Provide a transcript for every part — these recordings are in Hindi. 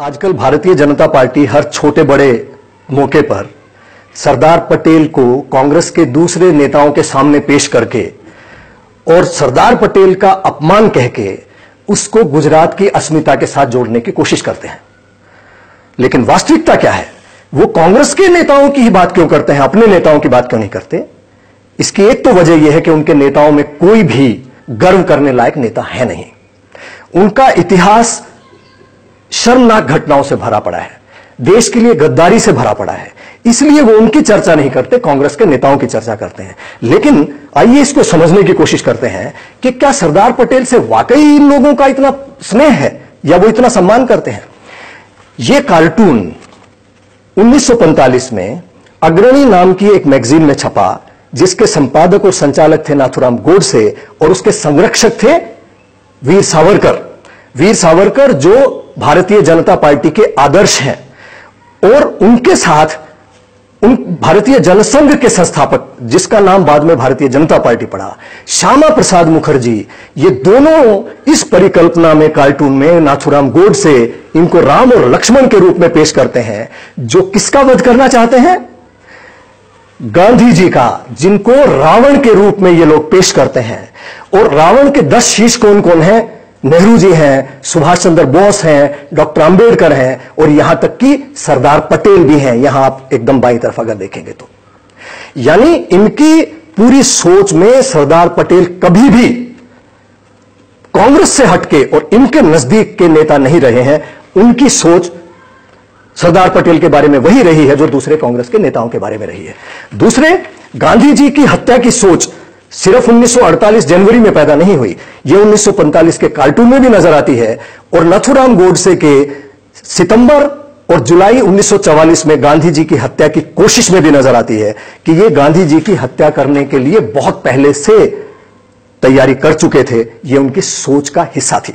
आजकल भारतीय जनता पार्टी हर छोटे बड़े मौके पर सरदार पटेल को कांग्रेस के दूसरे नेताओं के सामने पेश करके और सरदार पटेल का अपमान कह के उसको गुजरात की अस्मिता के साथ जोड़ने की कोशिश करते हैं। लेकिन वास्तविकता क्या है? वो कांग्रेस के नेताओं की ही बात क्यों करते हैं, अपने नेताओं की बात क्यों नहीं करते? इसकी एक तो वजह यह है कि उनके नेताओं में कोई भी गर्व करने लायक नेता है नहीं। उनका इतिहास शर्मनाक घटनाओं से भरा पड़ा है, देश के लिए गद्दारी से भरा पड़ा है, इसलिए वो उनकी चर्चा नहीं करते, कांग्रेस के नेताओं की चर्चा करते हैं। लेकिन आइए इसको समझने की कोशिश करते हैं कि क्या सरदार पटेल से वाकई इन लोगों का इतना स्नेह है या वो इतना सम्मान करते हैं। यह कार्टून 1945 में अग्रणी नाम की एक मैगजीन में छपा, जिसके संपादक और संचालक थे नाथूराम गोडसे और उसके संरक्षक थे वीर सावरकर। वीर सावरकर जो भारतीय जनता पार्टी के आदर्श हैं और उनके साथ उन भारतीय जनसंघ के संस्थापक, जिसका नाम बाद में भारतीय जनता पार्टी पड़ा, श्यामा प्रसाद मुखर्जी, ये दोनों इस परिकल्पना में कार्टून में नाथूराम गोडसे इनको राम और लक्ष्मण के रूप में पेश करते हैं, जो किसका वध करना चाहते हैं? गांधी जी का, जिनको रावण के रूप में ये लोग पेश करते हैं। और रावण के 10 शीश कौन कौन है? नेहरू जी हैं, सुभाष चंद्र बोस हैं, डॉक्टर अंबेडकर हैं और यहां तक कि सरदार पटेल भी हैं। यहां आप एकदम बाईं तरफ अगर देखेंगे तो, यानी इनकी पूरी सोच में सरदार पटेल कभी भी कांग्रेस से हटके और इनके नजदीक के नेता नहीं रहे हैं। उनकी सोच सरदार पटेल के बारे में वही रही है जो दूसरे कांग्रेस के नेताओं के बारे में रही है। दूसरे, गांधी जी की हत्या की सोच सिर्फ 1948 जनवरी में पैदा नहीं हुई, यह 1945 के कार्टून में भी नजर आती है और नाथूराम गोडसे के सितंबर और जुलाई 1944 में गांधी जी की हत्या की कोशिश में भी नजर आती है कि यह गांधी जी की हत्या करने के लिए बहुत पहले से तैयारी कर चुके थे। यह उनकी सोच का हिस्सा थी।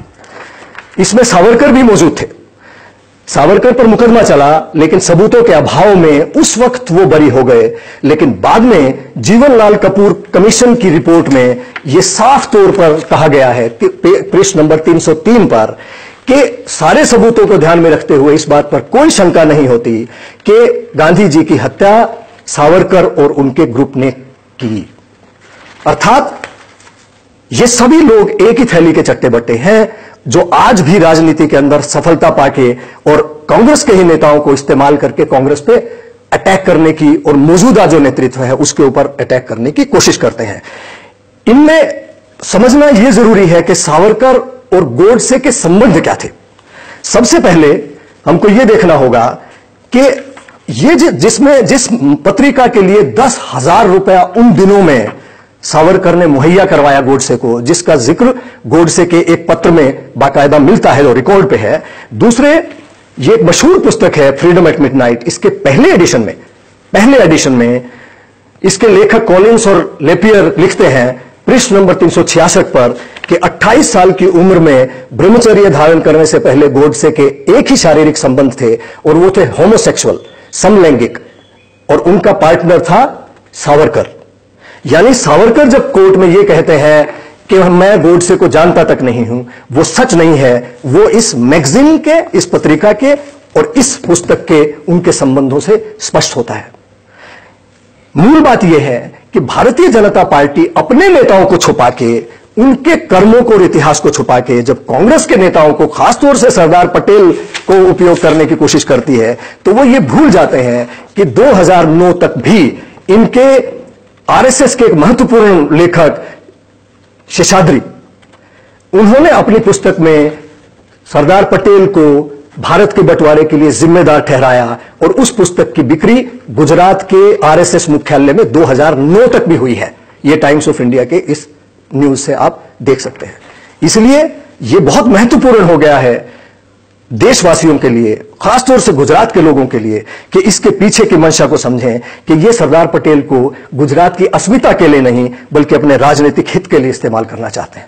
इसमें सावरकर भी मौजूद थे। सावरकर पर मुकदमा चला, लेकिन सबूतों के अभाव में उस वक्त वो बरी हो गए। लेकिन बाद में जीवनलाल कपूर कमीशन की रिपोर्ट में यह साफ तौर पर कहा गया है कि पृष्ठ नंबर 303 पर कि सारे सबूतों को ध्यान में रखते हुए इस बात पर कोई शंका नहीं होती कि गांधी जी की हत्या सावरकर और उनके ग्रुप ने की। अर्थात ये सभी लोग एक ही थैली के चट्टे बट्टे हैं, जो आज भी राजनीति के अंदर सफलता पाके और कांग्रेस के ही नेताओं को इस्तेमाल करके कांग्रेस पे अटैक करने की और मौजूदा जो नेतृत्व है उसके ऊपर अटैक करने की कोशिश करते हैं। इनमें समझना यह जरूरी है कि सावरकर और गोडसे के संबंध क्या थे। सबसे पहले हमको यह देखना होगा कि ये जिस पत्रिका के लिए 10,000 रुपया उन दिनों में सावरकर ने मुहैया करवाया गोडसे को, जिसका जिक्र गोडसे के एक पत्र में बाकायदा मिलता है, जो रिकॉर्ड पे है। दूसरे, ये एक मशहूर पुस्तक है फ्रीडम एट मिडनाइट। इसके पहले एडिशन में इसके लेखक कॉलिंस और लेपियर लिखते हैं पृष्ठ नंबर 366 पर कि 28 साल की उम्र में ब्रह्मचर्य धारण करने से पहले गोडसे के एक ही शारीरिक संबंध थे और वो थे होमोसेक्सुअल, समलैंगिक, और उनका पार्टनर था सावरकर। यानी सावरकर जब कोर्ट में यह कहते हैं कि मैं गोडसे को जानता तक नहीं हूं, वो सच नहीं है। वो इस मैगजीन के, इस पत्रिका के और इस पुस्तक के उनके संबंधों से स्पष्ट होता है। मूल बात यह है कि भारतीय जनता पार्टी अपने नेताओं को छुपा के, उनके कर्मों को और इतिहास को छुपा के, जब कांग्रेस के नेताओं को, खासतौर से सरदार पटेल को उपयोग करने की कोशिश करती है, तो वो ये भूल जाते हैं कि 2009 तक भी इनके आरएसएस के एक महत्वपूर्ण लेखक शेषाद्री, उन्होंने अपनी पुस्तक में सरदार पटेल को भारत के बंटवारे के लिए जिम्मेदार ठहराया और उस पुस्तक की बिक्री गुजरात के आरएसएस मुख्यालय में 2009 तक भी हुई है। यह टाइम्स ऑफ इंडिया के इस न्यूज से आप देख सकते हैं। इसलिए यह बहुत महत्वपूर्ण हो गया है देशवासियों के लिए, खासतौर से गुजरात के लोगों के लिए, कि इसके पीछे की मंशा को समझें कि यह सरदार पटेल को गुजरात की अस्मिता के लिए नहीं बल्कि अपने राजनीतिक हित के लिए इस्तेमाल करना चाहते हैं।